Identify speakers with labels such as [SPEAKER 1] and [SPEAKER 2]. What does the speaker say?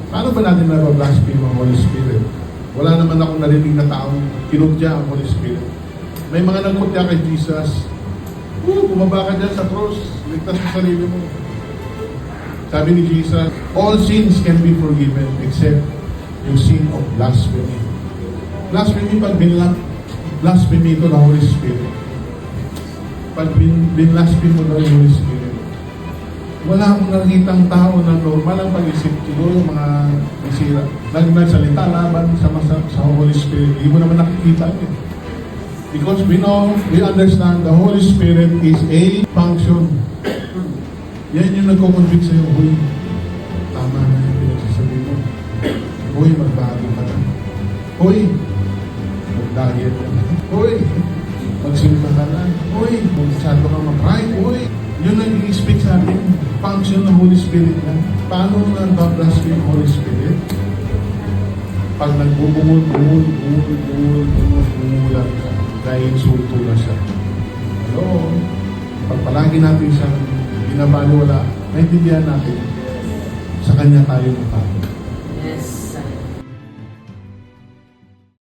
[SPEAKER 1] Paano ba natin nabablaspheme ang Holy Spirit? Wala naman akong narinig na taong kinutya ang Holy Spirit. May mga nagkutya kay Jesus. Bumaba ka dyan sa cross. Ligtas sa sarili mo. Sabi ni Jesus, all sins can be forgiven except yung sin of blasphemy. Blasphemy pag blasphemy ito ng Holy Spirit. Pag binlaspheme mo ng Holy Spirit, wala akong nakikitang tao na normal ang pag-isip. Siguro mga bisira. Nagsalita laban sa Holy Spirit. Hindi mo naman nakikita yun. Because we know, we understand the Holy Spirit is a function. Yan yung nagko-convict sa'yo. Huy, tama na yung pinagsasabi mo. Huy, magbago ka na. Huy, mag-diet ka na. Huy, magsimba ka na. Huy, magsado ka mag-pray. Huy, yun nag-i-speak sa atin. Function ng Holy Spirit na. Paano nag-blaspheme yung Holy Spirit? Pag nagbubungol lang ka, dahil insulto na siya. Hello? Pag palagi natin siyang binabaliwala, naintindihan natin, sa Kanya tayo matayo.